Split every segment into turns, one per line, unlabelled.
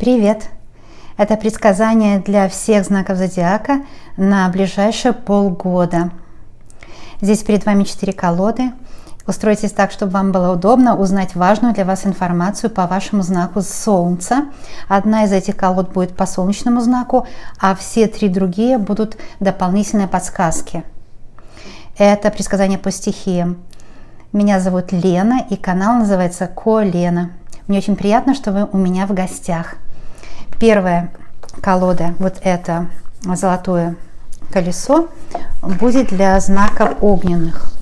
Привет! Это предсказание для всех знаков зодиака на ближайшие полгода. Здесь перед вами 4 колоды. Устройтесь так, чтобы вам было удобно узнать важную для вас информацию по вашему знаку Солнца. Одна из этих колод будет по солнечному знаку, а все 3 другие будут дополнительные подсказки. Это предсказание по стихиям. Меня зовут Лена, и канал называется Ко-Лена. Мне очень приятно, что вы у меня в гостях. Первая колода, вот это золотое колесо, будет для знаков огненных.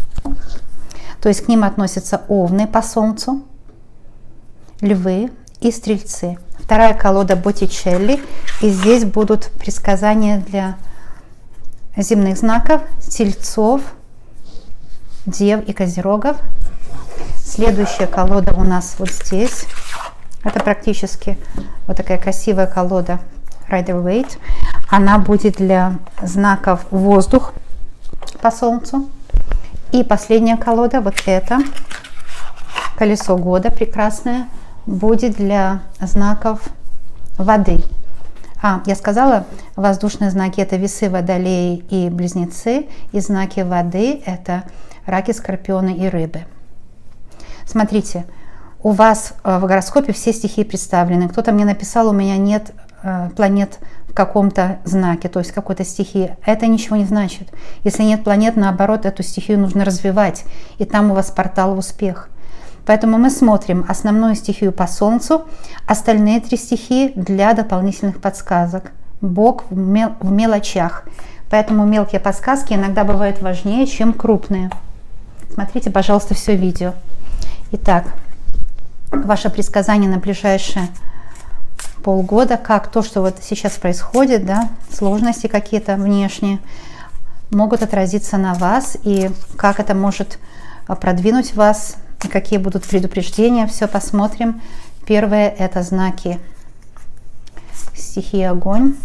То есть к ним относятся овны по солнцу, львы и стрельцы. Вторая колода Боттичелли, и здесь будут предсказания для земных знаков, тельцов, дев и козерогов. Следующая колода у нас вот здесь. Это практически вот такая красивая колода Rider-Waite. Она будет для знаков воздух по солнцу. И последняя колода, вот это колесо года прекрасное, будет для знаков воды. Я сказала, воздушные знаки это весы, водолеи и близнецы. И знаки воды это раки, скорпионы и рыбы. Смотрите, у вас в гороскопе все стихии представлены. Кто-то мне написал, у меня нет планет в каком-то знаке, то есть какой-то стихии. Это ничего не значит. Если нет планет, наоборот, эту стихию нужно развивать. И там у вас портал в успех. Поэтому мы смотрим основную стихию по Солнцу, остальные 3 стихии для дополнительных подсказок. Бог в мелочах. Поэтому мелкие подсказки иногда бывают важнее, чем крупные. Смотрите, пожалуйста, все видео. Итак, ваше предсказание на ближайшие полгода, как то, что вот сейчас происходит, да, сложности какие-то внешние, могут отразиться на вас, и как это может продвинуть вас, и какие будут предупреждения, все посмотрим. Первое – это знаки стихии огонь.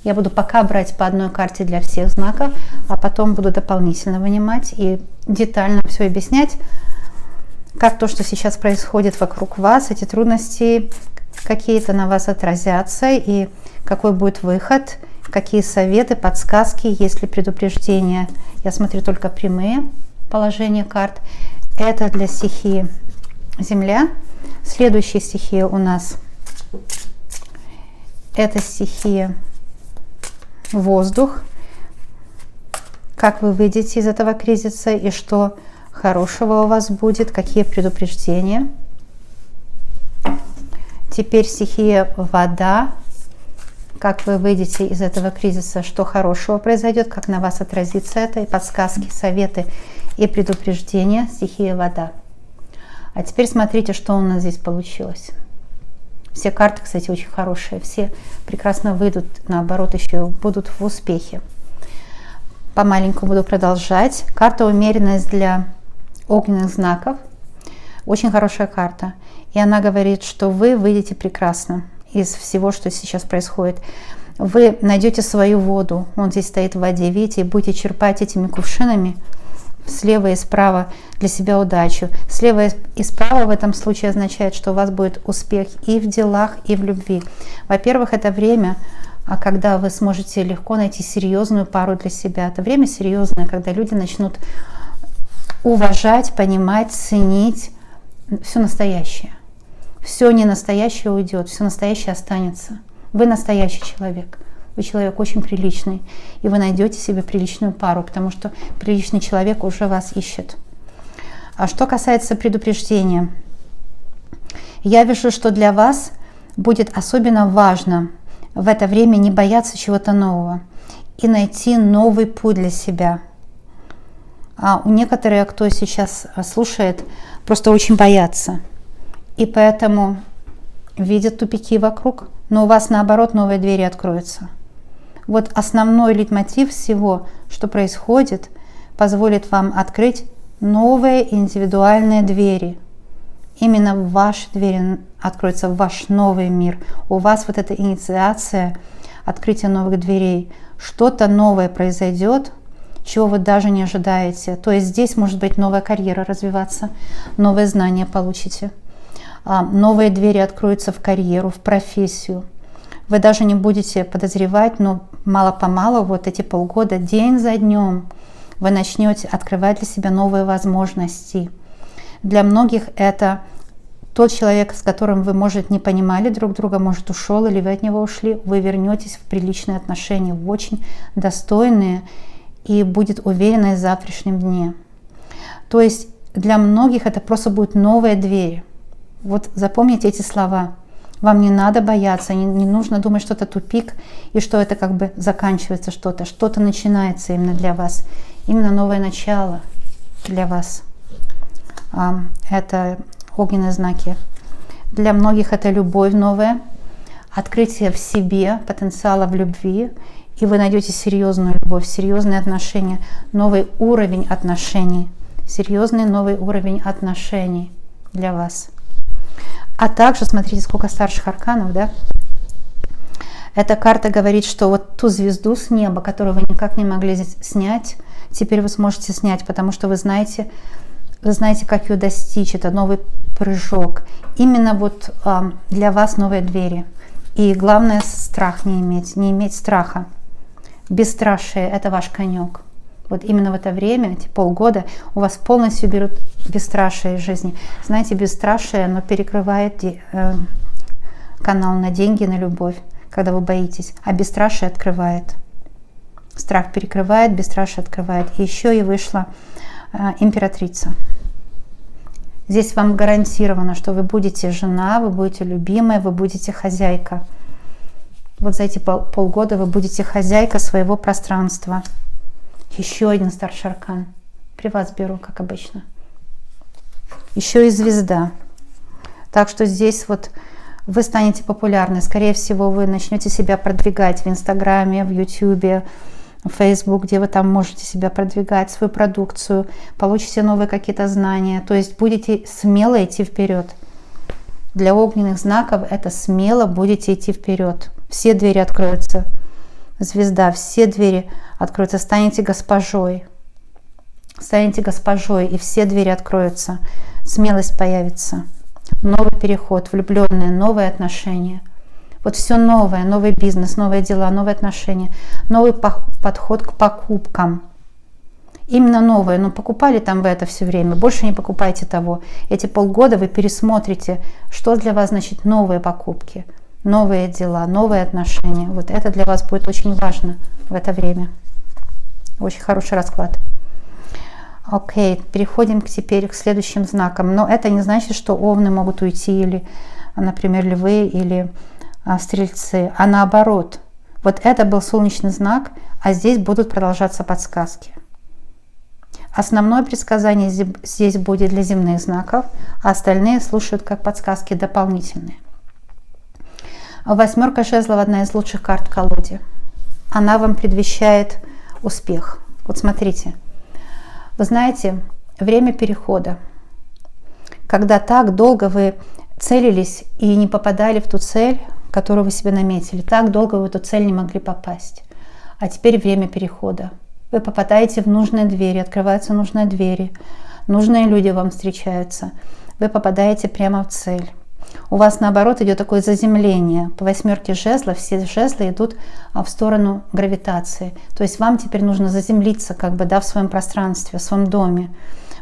Я буду пока брать по одной карте для всех знаков, а потом буду дополнительно вынимать и детально все объяснять, как то, что сейчас происходит вокруг вас, эти трудности какие-то на вас отразятся, и какой будет выход, какие советы, подсказки, есть ли предупреждения. Я смотрю только прямые положения карт. Это для стихии Земля. Следующая стихия у нас это стихия воздух. Как вы выйдете из этого кризиса и что хорошего у вас будет, какие предупреждения. Теперь стихия вода. Как вы выйдете из этого кризиса, что хорошего произойдет, как на вас отразится это, и подсказки, советы и предупреждения. Стихия вода. А теперь смотрите, что у нас здесь получилось. Все карты, кстати, очень хорошие. Все прекрасно выйдут, наоборот, еще будут в успехе. Помаленьку буду продолжать. Карта умеренность для огненных знаков. Очень хорошая карта. И она говорит, что вы выйдете прекрасно из всего, что сейчас происходит. Вы найдете свою воду. Он здесь стоит в воде, видите, и будете черпать этими кувшинами слева и справа для себя удачу. Слева и справа в этом случае означает, что у вас будет успех и в делах, и в любви. Во-первых, это время, когда вы сможете легко найти серьезную пару для себя. Это время серьезное, когда люди начнут уважать, понимать, ценить все настоящее. Все не настоящее уйдет, все настоящее останется. Вы настоящий человек. Вы человек очень приличный. И вы найдете себе приличную пару, потому что приличный человек уже вас ищет. А что касается предупреждения, я вижу, что для вас будет особенно важно в это время не бояться чего-то нового и найти новый путь для себя. А у некоторых, кто сейчас слушает, просто очень боятся. И поэтому видят тупики вокруг, но у вас наоборот новые двери откроются. Вот основной лейтмотив всего, что происходит, позволит вам открыть новые индивидуальные двери. Именно в ваши двери откроется ваш новый мир. У вас вот эта инициация, открытие новых дверей. Что-то новое произойдет, чего вы даже не ожидаете. То есть здесь может быть новая карьера развиваться, новые знания получите. новые двери откроются в карьеру, в профессию. Вы даже не будете подозревать, но мало-помалу, вот эти полгода, день за днем, вы начнете открывать для себя новые возможности. Для многих это тот человек, с которым вы, может, не понимали друг друга, может, ушел или вы от него ушли, вы вернетесь в приличные отношения, в очень достойные, и будет уверенность в завтрашнем дне. То есть для многих это просто будет новая дверь. Вот запомните эти слова. Вам не надо бояться, не нужно думать, что это тупик и что это как бы заканчивается что-то. Что-то начинается именно для вас. Именно новое начало для вас. Это огненные знаки. Для многих это любовь новая, открытие в себе, потенциала в любви. И вы найдете серьезную любовь, серьезные отношения, новый уровень отношений. Серьезный новый уровень отношений для вас. А также, смотрите, сколько старших арканов, да? Эта карта говорит, что вот ту звезду с неба, которую вы никак не могли снять, теперь вы сможете снять, потому что вы знаете, как ее достичь. Это новый прыжок. Именно вот для вас новые двери. И главное, страх не иметь страха. Бесстрашие – это ваш конек. Вот именно в это время, эти полгода, у вас полностью берут бесстрашие из жизни. Знаете, бесстрашие, оно перекрывает канал на деньги, на любовь, когда вы боитесь, а бесстрашие открывает. Страх перекрывает, бесстрашие открывает. И еще и вышла императрица. Здесь вам гарантировано, что вы будете жена, вы будете любимая, вы будете хозяйка. Вот за эти полгода вы будете хозяйка своего пространства. Еще один старший аркан. При вас беру, как обычно. Еще и звезда. Так что здесь вот вы станете популярны. Скорее всего, вы начнете себя продвигать в Инстаграме, в Ютубе, в Фейсбук, где вы там можете себя продвигать, свою продукцию, получите новые какие-то знания. То есть будете смело идти вперед. Для огненных знаков это смело будете идти вперед. Все двери откроются. Звезда, все двери откроются. Станете госпожой. Станете госпожой, и все двери откроются. Смелость появится. Новый переход, влюбленные, новые отношения. Вот все новое, новый бизнес, новые дела, новые отношения, новый подход к покупкам. Именно новое, но покупали там вы это все время, больше не покупайте того. Эти полгода вы пересмотрите, что для вас значит новые покупки, новые дела, новые отношения. Вот это для вас будет очень важно в это время. Очень хороший расклад. Окей, переходим теперь к следующим знакам. Но это не значит, что овны могут уйти, или, например, львы, или стрельцы, а наоборот. Вот это был солнечный знак, а здесь будут продолжаться подсказки. Основное предсказание здесь будет для земных знаков, а остальные слушают как подсказки дополнительные. Восьмерка жезлов – одна из лучших карт в колоде. Она вам предвещает успех. Вот смотрите. Вы знаете, время перехода, когда так долго вы целились и не попадали в ту цель, которую вы себе наметили, так долго вы в эту цель не могли попасть. А теперь время перехода. Вы попадаете в нужные двери, открываются нужные двери, нужные люди вам встречаются. Вы попадаете прямо в цель. У вас, наоборот, идет такое заземление. По восьмерке жезлов все жезлы идут в сторону гравитации. То есть вам теперь нужно заземлиться как бы, да, в своем пространстве, в своем доме.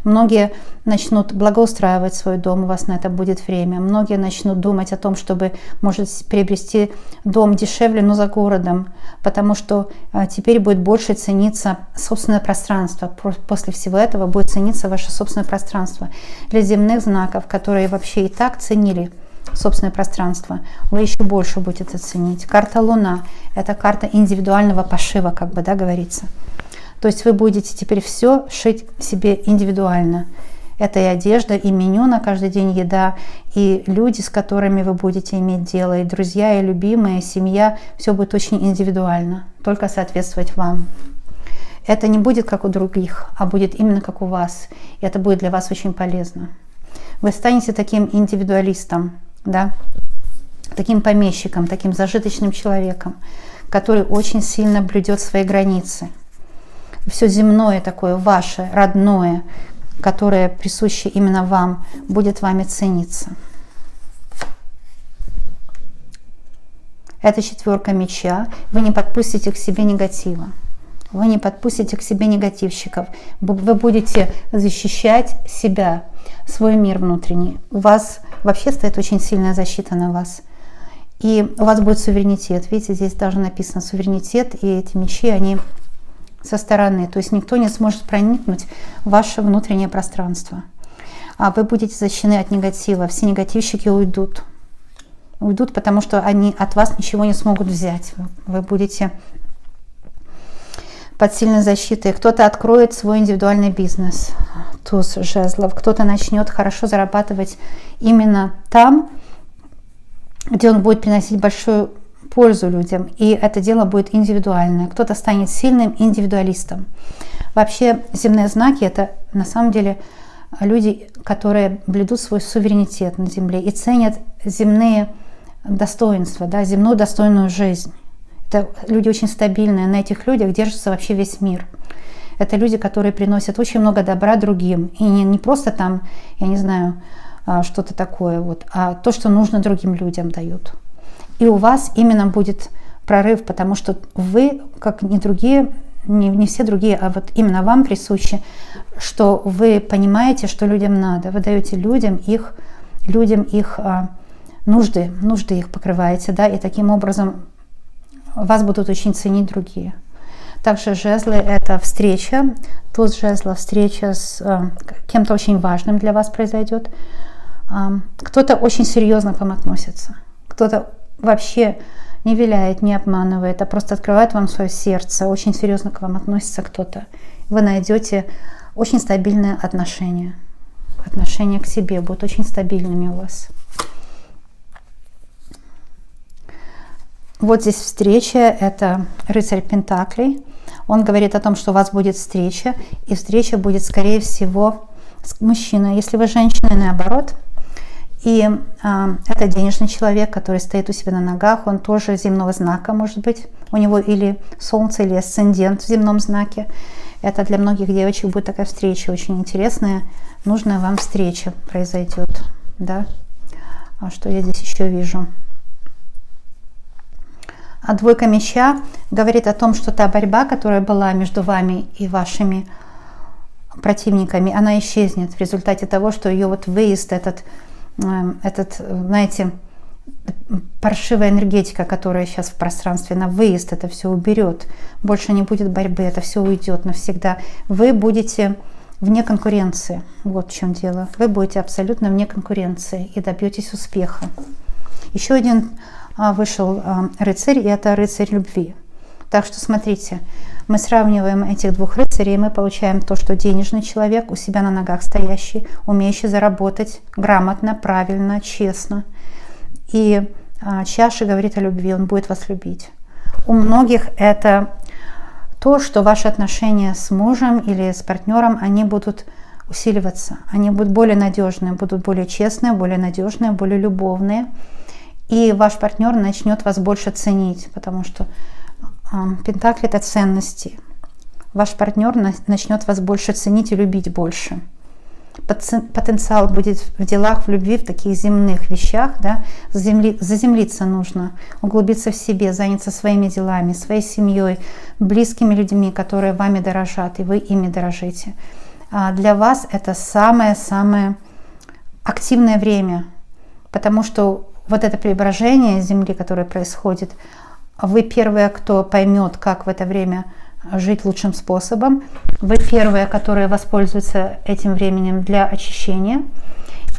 Многие начнут благоустраивать свой дом, у вас на это будет время. Многие начнут думать о том, чтобы, может, приобрести дом дешевле, но за городом, потому что теперь будет больше цениться собственное пространство. После всего этого будет цениться ваше собственное пространство. Для земных знаков, которые вообще и так ценили собственное пространство, вы еще больше будете ценить. Карта Луна – это карта индивидуального пошива, как бы, да, говорится. То есть вы будете теперь все шить себе индивидуально. Это и одежда, и меню на каждый день, еда, и люди, с которыми вы будете иметь дело, и друзья, и любимые, и семья. Все будет очень индивидуально, только соответствовать вам. Это не будет как у других, а будет именно как у вас. И это будет для вас очень полезно. Вы станете таким индивидуалистом, да? Таким помещиком, таким зажиточным человеком, который очень сильно блюдет свои границы. Все земное такое, ваше, родное, которое присуще именно вам, будет вами цениться. Это 4 меча. Вы не подпустите к себе негатива. Вы не подпустите к себе негативщиков. Вы будете защищать себя, свой мир внутренний. У вас вообще стоит очень сильная защита на вас. И у вас будет суверенитет. Видите, здесь даже написано суверенитет, и эти мечи, они со стороны. То есть никто не сможет проникнуть в ваше внутреннее пространство. А вы будете защищены от негатива. Все негативщики уйдут. Уйдут, потому что они от вас ничего не смогут взять. Вы будете под сильной защитой. Кто-то откроет свой индивидуальный бизнес, туз жезлов. Кто-то начнет хорошо зарабатывать именно там, где он будет приносить большую пользу людям. И это дело будет индивидуальное. Кто-то станет сильным индивидуалистом. Вообще земные знаки — это на самом деле люди, которые блюдут свой суверенитет на земле и ценят земные достоинства, да, земную достойную жизнь. Это люди очень стабильные, на этих людях держится вообще весь мир. Это люди, которые приносят очень много добра другим. И не просто там, я не знаю, что-то такое, вот, а то, что нужно другим людям, дают. И у вас именно будет прорыв, потому что вы, как не другие, не все другие, а вот именно вам присуще, что вы понимаете, что людям надо. Вы даете людям их нужды их покрываете, да, и таким образом вас будут очень ценить другие. Также жезлы — это встреча, туз жезлов, встреча с кем-то очень важным для вас произойдет. Кто-то очень серьезно к вам относится, кто-то вообще не виляет, не обманывает, а просто открывает вам свое сердце, очень серьезно к вам относится кто-то. Вы найдете очень стабильные отношения. Отношения к себе будут очень стабильными у вас. Вот здесь встреча, это рыцарь Пентаклей. Он говорит о том, что у вас будет встреча, и встреча будет, скорее всего, с мужчиной. Если вы женщина, наоборот. И это денежный человек, который стоит у себя на ногах, он тоже земного знака, может быть. У него или солнце, или асцендент в земном знаке. Это для многих девочек будет такая встреча очень интересная, нужная вам встреча произойдет. Да? А что я здесь еще вижу? А 2 меча говорит о том, что та борьба, которая была между вами и вашими противниками, она исчезнет в результате того, что ее вот выезд, этот, знаете, паршивая энергетика, которая сейчас в пространстве, на выезд это все уберет. Больше не будет борьбы, это все уйдет навсегда. Вы будете вне конкуренции. Вот в чем дело. Вы будете абсолютно вне конкуренции и добьетесь успеха. Еще один вышел рыцарь, и это рыцарь любви. Так что смотрите, мы сравниваем этих 2 рыцарей, и мы получаем то, что денежный человек, у себя на ногах стоящий, умеющий заработать грамотно, правильно, честно. И чаша говорит о любви, он будет вас любить. У многих это то, что ваши отношения с мужем или с партнером, они будут усиливаться, они будут более надежные, будут более честные, более надежные, более любовные. И ваш партнер начнет вас больше ценить, потому что Пентакли — это ценности. Ваш партнер начнет вас больше ценить и любить больше. Потенциал будет в делах, в любви, в таких земных вещах. Да? Заземлиться нужно, углубиться в себе, заняться своими делами, своей семьей, близкими людьми, которые вами дорожат, и вы ими дорожите. Для вас это самое-самое активное время, потому что вот это преображение Земли, которое происходит, вы первые, кто поймет, как в это время жить лучшим способом. Вы первые, которые воспользуются этим временем для очищения.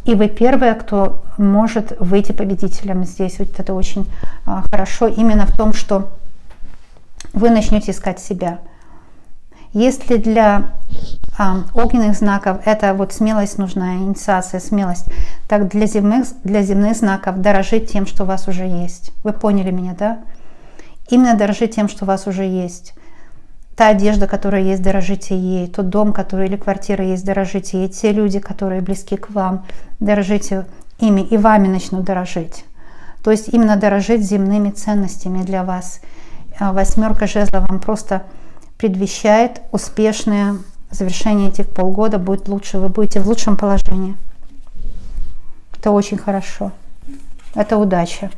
И вы первые, кто может выйти победителем здесь. Вот это очень хорошо именно в том, что вы начнете искать себя. Если для огненных знаков это вот смелость нужна, инициация, смелость, так для земных знаков дорожить тем, что у вас уже есть. Вы поняли меня, да? Именно дорожить тем, что у вас уже есть. Та одежда, которая есть, дорожите ей. Тот дом, который или квартира есть, дорожите ей. Те люди, которые близки к вам, дорожите ими, и вами начнут дорожить. То есть именно дорожить земными ценностями для вас. 8 жезлов вам просто предвещает успешное завершение этих полгода, будет лучше, вы будете в лучшем положении. Это очень хорошо. Это удача.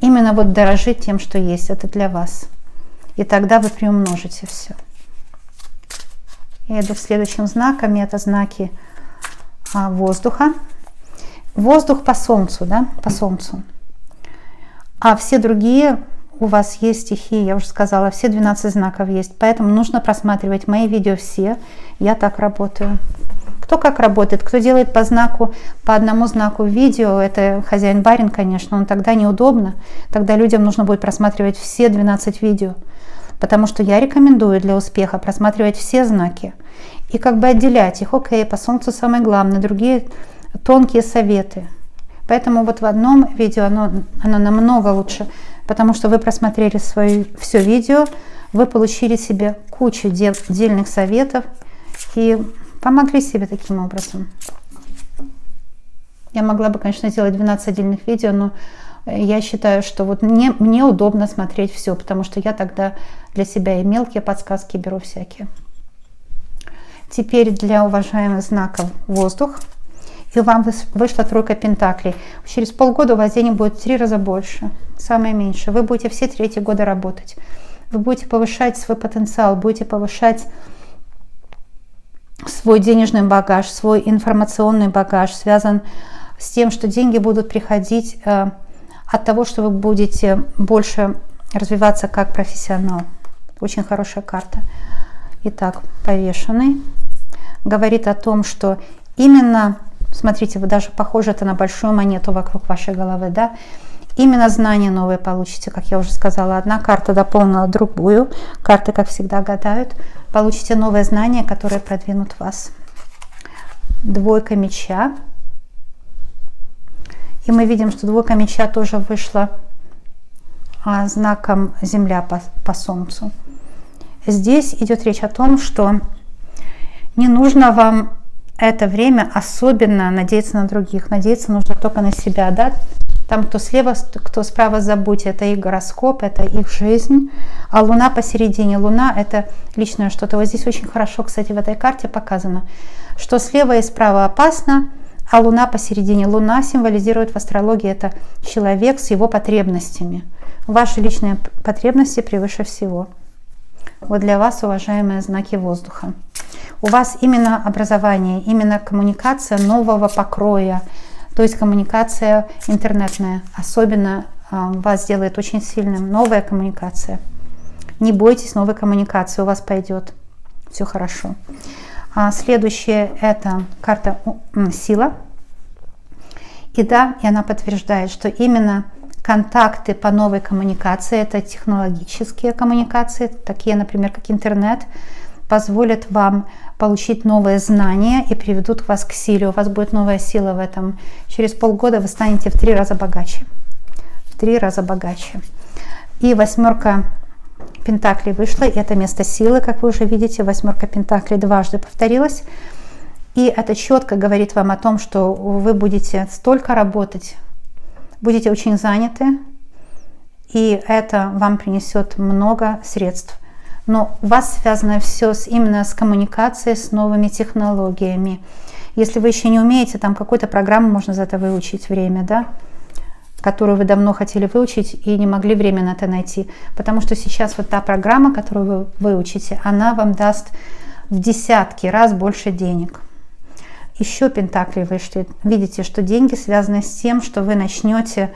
именно вот дорожить тем, что есть. Это для вас. И тогда вы приумножите все. Я иду к следующим знакам. Это знаки воздуха. Воздух по Солнцу, да, по Солнцу. А все другие у вас есть стихии, я уже сказала, все 12 знаков есть. Поэтому нужно просматривать мои видео все. Я так работаю. Кто как работает, кто делает по знаку, по одному знаку видео, это хозяин-барин, конечно, он тогда неудобно. Тогда людям нужно будет просматривать все 12 видео. Потому что я рекомендую для успеха просматривать все знаки. И как бы отделять их. Окей, по Солнцу самое главное, другие тонкие советы. Поэтому вот в одном видео оно намного лучше, потому что вы просмотрели все видео, вы получили себе кучу дельных советов и помогли себе таким образом. Я могла бы, конечно, сделать 12 отдельных видео, но я считаю, что вот мне удобно смотреть все, потому что я тогда для себя и мелкие подсказки беру всякие. Теперь для уважаемых знаков воздух. И вам вышла тройка пентаклей. Через полгода у вас денег будет в 3 раза больше, самое меньше. Вы будете все 3 года работать. Вы будете повышать свой потенциал, будете повышать свой денежный багаж, свой информационный багаж, связан с тем, что деньги будут приходить от того, что вы будете больше развиваться как профессионал. Очень хорошая карта. Итак, повешенный. Говорит о том, что именно... Смотрите, вы даже похоже это на большую монету вокруг вашей головы, да? Именно знания новые получите, как я уже сказала. Одна карта дополнила другую. Карты, как всегда, гадают. Получите новые знания, которые продвинут вас. Двойка меча. И мы видим, что двойка меча тоже вышла знаком Земля по Солнцу. Здесь идет речь о том, что не нужно вам это время особенно надеяться на других. Надеяться нужно только на себя, да? Там, кто слева, кто справа, забудьте, это их гороскоп, это их жизнь. А Луна посередине. Луна — это личное что-то. Вот здесь очень хорошо, кстати, в этой карте показано, что слева и справа опасно, а Луна посередине. Луна символизирует в астрологии это человек с его потребностями. Ваши личные потребности превыше всего. Вот для вас, уважаемые знаки воздуха. У вас именно образование, именно коммуникация нового покроя, то есть коммуникация интернетная, особенно вас делает очень сильным. Новая коммуникация. Не бойтесь новой коммуникации, у вас пойдет все хорошо. Следующее — это карта сила. И да, и она подтверждает, что именно контакты по новой коммуникации, это технологические коммуникации, такие, например, как интернет, позволят вам получить новые знания и приведут вас к силе. У вас будет новая сила в этом. Через полгода вы станете в 3 раза богаче. В 3 раза богаче. И 8 пентаклей вышла, и это место силы, как вы уже видите. 8 пентаклей дважды повторилась. И это четко говорит вам о том, что вы будете столько работать, будете очень заняты, и это вам принесет много средств. Но у вас связано все именно с коммуникацией, с новыми технологиями. Если вы еще не умеете, там какую-то программу можно за это выучить время, да, которую вы давно хотели выучить и не могли время на это найти. Потому что сейчас вот та программа, которую вы выучите, она вам даст в десятки раз больше денег. Еще пентакли вышли. Видите, что деньги связаны с тем, что вы начнете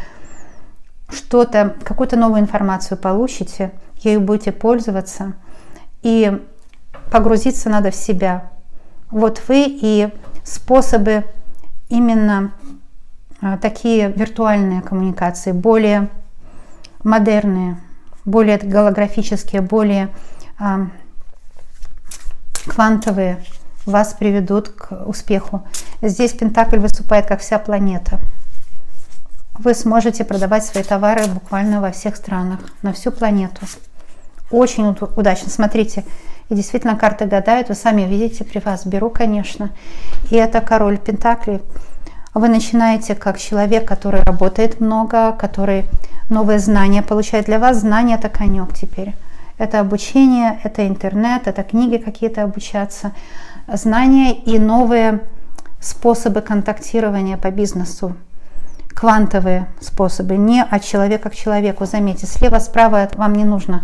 что-то, какую-то новую информацию получите, ею будете пользоваться, и погрузиться надо в себя. Вот вы и способы именно такие виртуальные коммуникации, более модерные, более голографические, более квантовые, вас приведут к успеху. Здесь пентакль выступает как вся планета. Вы сможете продавать свои товары буквально во всех странах, на всю планету. Очень удачно. Смотрите, и действительно карты гадают, вы сами видите, при вас беру, конечно. И это король пентаклей. Вы начинаете как человек, который работает много, который новые знания получает. Для вас знания — это конек теперь. Это обучение, это интернет, это книги какие-то обучаться. Знания и новые способы контактирования по бизнесу. квантовые способы, не от человека к человеку. Заметьте, слева, справа вам не нужно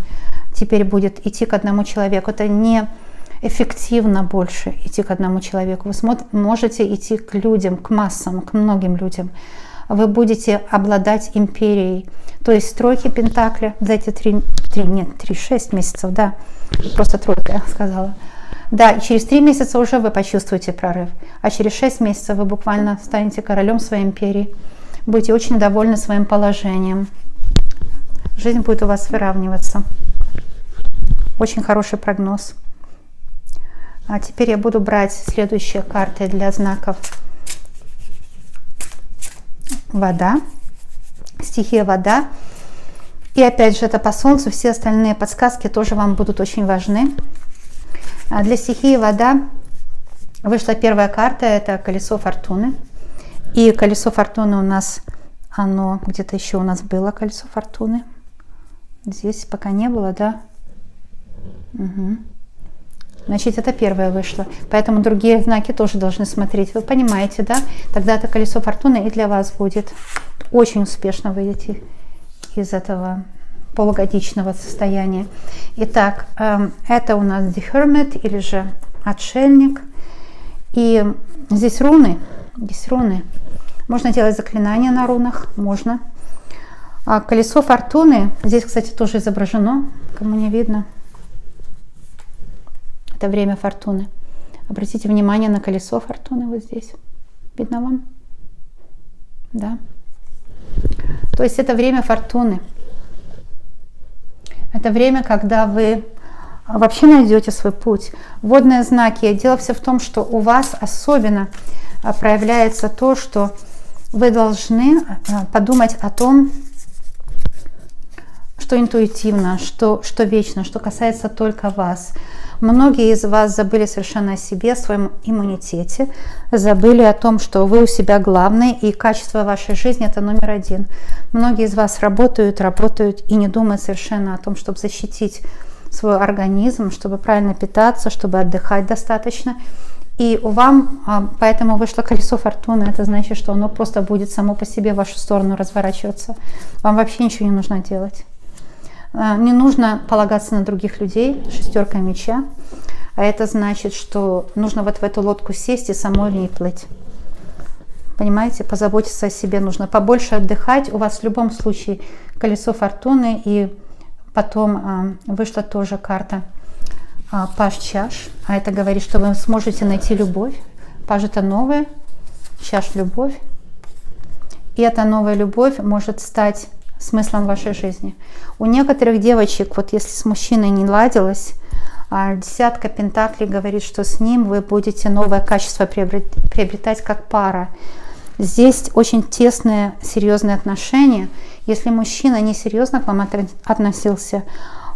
теперь будет идти к одному человеку. Это не эффективно больше идти к одному человеку. Вы можете идти к людям, к массам, к многим людям. Вы будете обладать империей. То есть тройки пентакля за эти 6 месяцев, да, просто тройка я сказала. Да, и через 3 месяца уже вы почувствуете прорыв, а через 6 месяцев вы буквально станете королем своей империи. Будете очень довольны своим положением. Жизнь будет у вас выравниваться. Очень хороший прогноз. А теперь я буду брать следующие карты для знаков вода, стихия вода. И опять же это по Солнцу, все остальные подсказки тоже вам будут очень важны. А для стихии вода вышла первая карта, это колесо фортуны. И колесо фортуны у нас, оно где-то еще у нас было колесо фортуны. Здесь пока не было, да? Угу. Значит, это первое вышло. Поэтому другие знаки тоже должны смотреть. Вы понимаете, да? Тогда это колесо фортуны и для вас будет. Очень успешно выйдете из этого полугодичного состояния. Итак, это у нас The Hermit или же отшельник. И здесь руны. Здесь руны. Можно делать заклинания на рунах. Можно. А колесо фортуны. Здесь, кстати, тоже изображено. Кому не видно. Это время фортуны. Обратите внимание на колесо фортуны вот здесь. Видно вам? Да. То есть это время фортуны. Это время, когда вы вообще найдете свой путь. Водные знаки. Дело все в том, что у вас особенно проявляется то, что вы должны подумать о том, что интуитивно, что вечно, что касается только вас. Многие из вас забыли совершенно о себе, о своем иммунитете, забыли о том, что вы у себя главный, и качество вашей жизни – это номер один. Многие из вас работают и не думают совершенно о том, чтобы защитить свой организм, чтобы правильно питаться, чтобы отдыхать достаточно. И у вам поэтому вышло колесо фортуны. Это значит, что оно просто будет само по себе в вашу сторону разворачиваться. Вам вообще ничего не нужно делать. Не нужно полагаться на других людей, 6 меча. А это значит, что нужно вот в эту лодку сесть и самой в ней плыть. Понимаете, позаботиться о себе нужно. Побольше отдыхать. У вас в любом случае колесо фортуны. И потом вышла тоже карта Паж чаш. А это говорит, что вы сможете найти любовь. Паж — это новое, чаш — любовь. И эта новая любовь может стать смыслом вашей жизни. У некоторых девочек, вот если с мужчиной не ладилось, 10 пентаклей говорит, что с ним вы будете новое качество приобретать как пара. Здесь очень тесные, серьезные отношения. Если мужчина несерьезно к вам относился,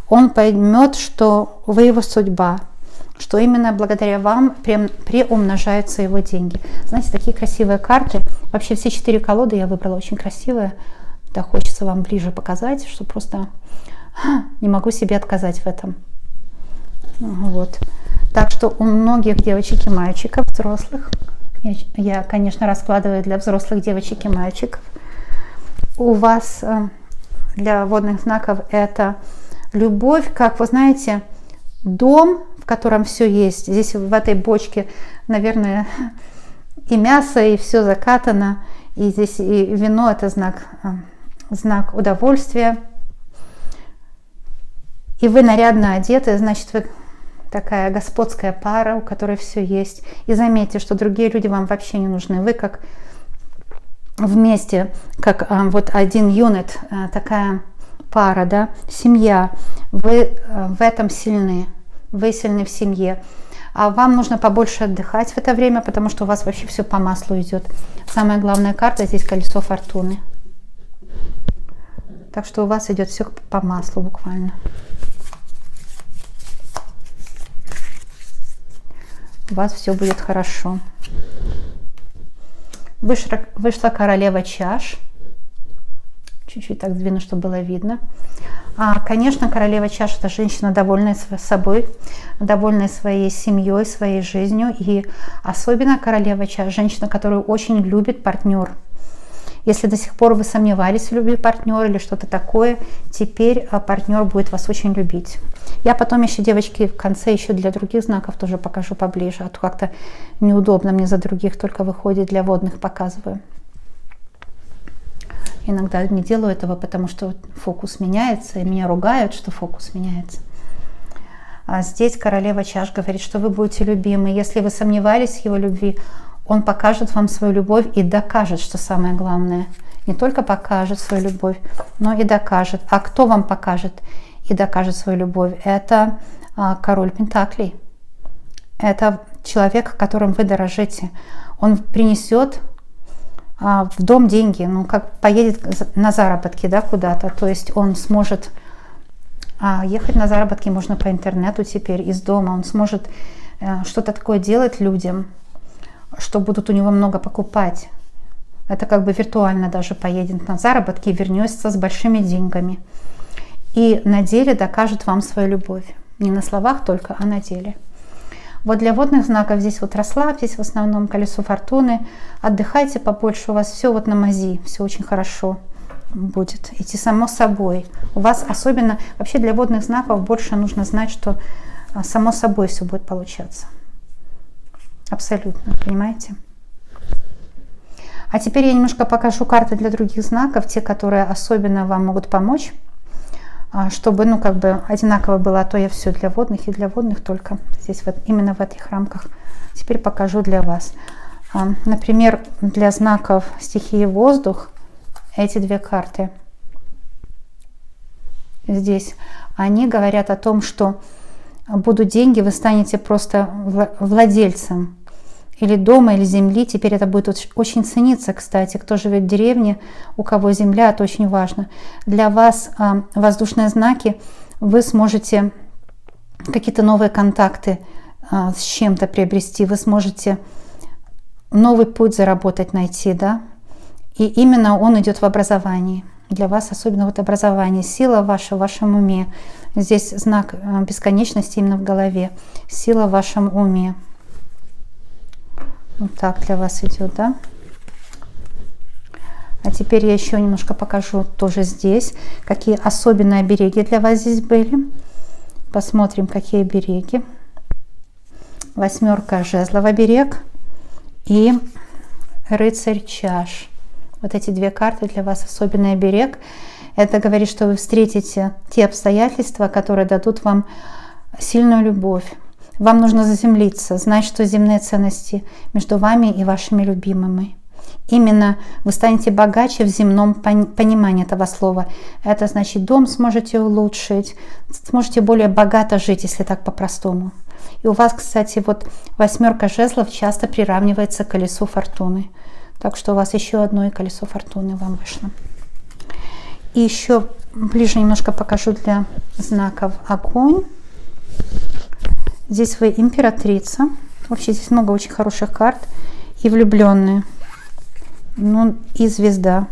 он поймет, что вы его судьба, что именно благодаря вам приумножаются его деньги. Знаете, такие красивые карты. Вообще все 4 колоды я выбрала очень красивые. Да, хочется вам ближе показать, что просто не могу себе отказать в этом. Вот. Так что у многих девочек и мальчиков, взрослых, я, конечно, раскладываю для взрослых девочек и мальчиков, у вас для водных знаков это любовь, как, вы знаете, дом, в котором все есть. Здесь в этой бочке, наверное, и мясо, и все закатано. И здесь и вино — это знак удовольствия. И вы нарядно одеты, значит, вы такая господская пара, у которой все есть. И заметьте, что другие люди вам вообще не нужны. Вы как вместе, как вот один юнит, такая пара, да, семья. Вы в этом сильны. Вы сильны в семье. А вам нужно побольше отдыхать в это время, потому что у вас вообще все по маслу идет. Самая главная карта здесь колесо фортуны. Так что у вас идет все по маслу буквально. У вас все будет хорошо. Вышла королева чаш. Чуть-чуть так сдвину, чтобы было видно. Конечно, королева чаш — это женщина, довольная собой, довольная своей семьей, своей жизнью. И особенно королева чаш — женщина, которую очень любит партнер. Если до сих пор вы сомневались в любви партнера или что-то такое, теперь партнер будет вас очень любить. Я потом еще, девочки, в конце еще для других знаков тоже покажу поближе, а то как-то неудобно мне за других только выходит, для водных показываю. Иногда не делаю этого, потому что фокус меняется, и меня ругают, что фокус меняется. А здесь королева чаш говорит, что вы будете любимы. Если вы сомневались в его любви, он покажет вам свою любовь и докажет, что самое главное. Не только покажет свою любовь, но и докажет. А кто вам покажет и докажет свою любовь? Это король Пентаклей. Это человек, которым вы дорожите. Он принесет в дом деньги, ну как поедет на заработки, да, куда-то. То есть он сможет ехать на заработки, можно по интернету теперь из дома. Он сможет что-то такое делать людям, что будут у него много покупать. Это как бы виртуально даже поедет на заработки и вернется с большими деньгами. И на деле докажет вам свою любовь. Не на словах только, а на деле. Вот для водных знаков здесь вот расслабьтесь, в основном колесо фортуны. Отдыхайте побольше, у вас все вот на мази, все очень хорошо будет идти само собой. У вас особенно, вообще для водных знаков больше нужно знать, что само собой все будет получаться. Абсолютно, понимаете? А теперь я немножко покажу карты для других знаков, те, которые особенно вам могут помочь, чтобы, ну, как бы одинаково было, а то я все для водных и для водных только здесь вот именно в этих рамках. Теперь покажу для вас. Например, для знаков стихии воздух эти две карты здесь, они говорят о том, что будут деньги, вы станете просто владельцем или дома, или земли. Теперь это будет очень цениться, кстати. Кто живет в деревне, у кого земля, это очень важно. Для вас воздушные знаки, вы сможете какие-то новые контакты с чем-то приобрести, вы сможете новый путь заработать, найти, да. И именно он идет в образовании. Для вас особенно вот образование, сила ваша в вашем уме. Здесь знак бесконечности именно в голове. Сила в вашем уме. Вот так для вас идет, да? А теперь я еще немножко покажу тоже здесь, какие особенные обереги для вас здесь были. Посмотрим, какие обереги. Восьмерка жезлов оберег и рыцарь чаш. Вот эти две карты для вас особенный оберег. Это говорит, что вы встретите те обстоятельства, которые дадут вам сильную любовь. Вам нужно заземлиться, знать, что земные ценности между вами и вашими любимыми. Именно вы станете богаче в земном понимании этого слова. Это значит, дом сможете улучшить, сможете более богато жить, если так по-простому. И у вас, кстати, вот восьмерка жезлов часто приравнивается к колесу фортуны. Так что у вас еще одно и колесо фортуны вам вышло. И еще ближе немножко покажу для знаков огонь. Здесь вы императрица. Вообще здесь много очень хороших карт. И влюбленные. Ну и звезда.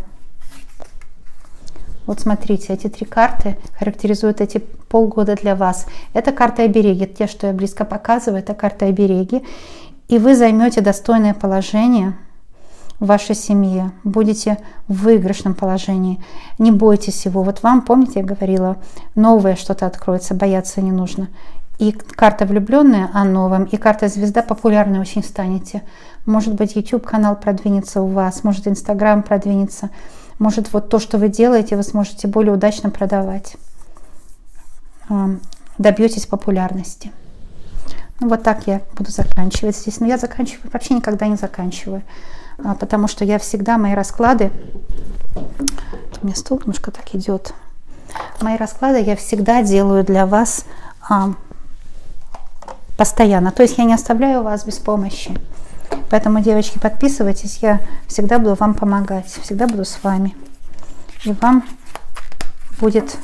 Вот смотрите, эти три карты характеризуют эти полгода для вас. Это карты обереги. Те, что я близко показываю, это карты обереги. И вы займете достойное положение в вашей семье. Будете в выигрышном положении. Не бойтесь его. Вот вам, помните, я говорила, новое что-то откроется, бояться не нужно. И карта влюбленная о новом, и карта звезда популярной очень станете. Может быть, YouTube канал продвинется у вас, может, Instagram продвинется. Может, вот то, что вы делаете, вы сможете более удачно продавать. Добьетесь популярности. Ну, вот так я буду заканчивать здесь. Но я заканчиваю, вообще никогда не заканчиваю. Потому что я всегда, мои расклады, у меня стол немножко так идет. Мои расклады я всегда делаю для вас постоянно. То есть я не оставляю вас без помощи. Поэтому, девочки, подписывайтесь. Я всегда буду вам помогать. Всегда буду с вами. И вам будет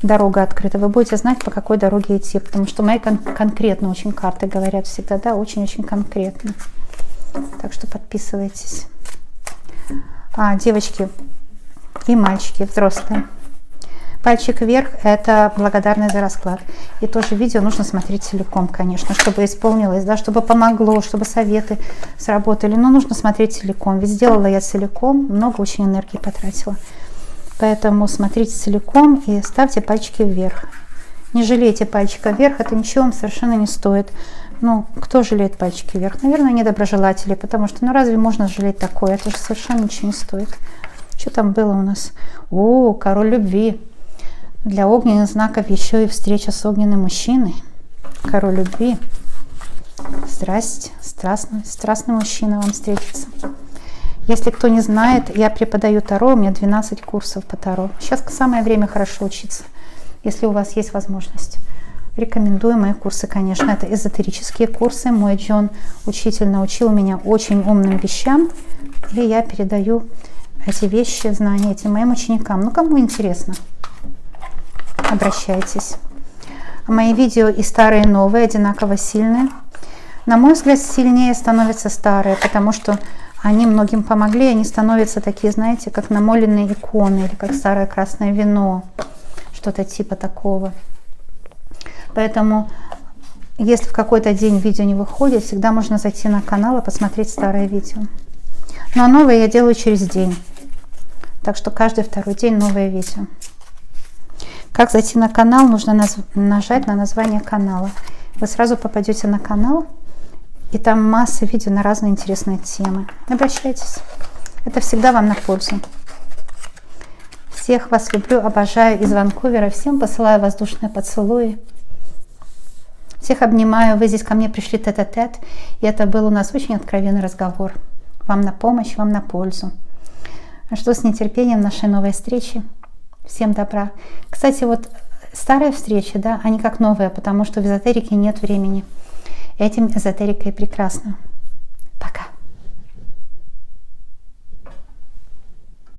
дорога открыта. Вы будете знать, по какой дороге идти. Потому что мои конкретно очень карты говорят всегда. Да, очень-очень конкретно. Так что подписывайтесь. Девочки и мальчики, взрослые. Пальчик вверх – это благодарность за расклад. И тоже видео нужно смотреть целиком, конечно, чтобы исполнилось, да, чтобы помогло, чтобы советы сработали. Но нужно смотреть целиком. Ведь сделала я целиком, много очень энергии потратила. Поэтому смотрите целиком и ставьте пальчики вверх. Не жалейте пальчика вверх, это ничего вам совершенно не стоит. Ну, кто жалеет пальчики вверх? Наверное, недоброжелатели, потому что, ну, разве можно жалеть такое? Это же совершенно ничего не стоит. Что там было у нас? О, король любви. Для огненных знаков еще и встреча с огненным мужчиной. Король любви. Страсть, страстный мужчина вам встретится. Если кто не знает, я преподаю Таро, у меня 12 курсов по Таро. Сейчас самое время хорошо учиться, если у вас есть возможность. Рекомендую мои курсы, конечно. Это эзотерические курсы. Мой Джон, учитель, научил меня очень умным вещам. И я передаю эти вещи, знания этим моим ученикам. Ну, кому интересно, обращайтесь. Мои видео и старые, и новые одинаково сильные. На мой взгляд, сильнее становятся старые, потому что они многим помогли. Они становятся такие, знаете, как намоленные иконы или как старое красное вино. Что-то типа такого. Поэтому, если в какой-то день видео не выходит, всегда можно зайти на канал и посмотреть старые видео. Ну а новые я делаю через день. Так что каждый второй день новое видео. Как зайти на канал? Нужно нажать на название канала. Вы сразу попадете на канал, и там масса видео на разные интересные темы. Обращайтесь. Это всегда вам на пользу. Всех вас люблю, обожаю из Ванкувера. Всем посылаю воздушные поцелуи. Всех обнимаю. Вы здесь ко мне пришли тет-а-тет. И это был у нас очень откровенный разговор. Вам на помощь, вам на пользу. Жду с нетерпением нашей новой встречи. Всем добра. Кстати, вот старые встречи, да, они как новые, потому что в эзотерике нет времени. Этим эзотерика и прекрасна.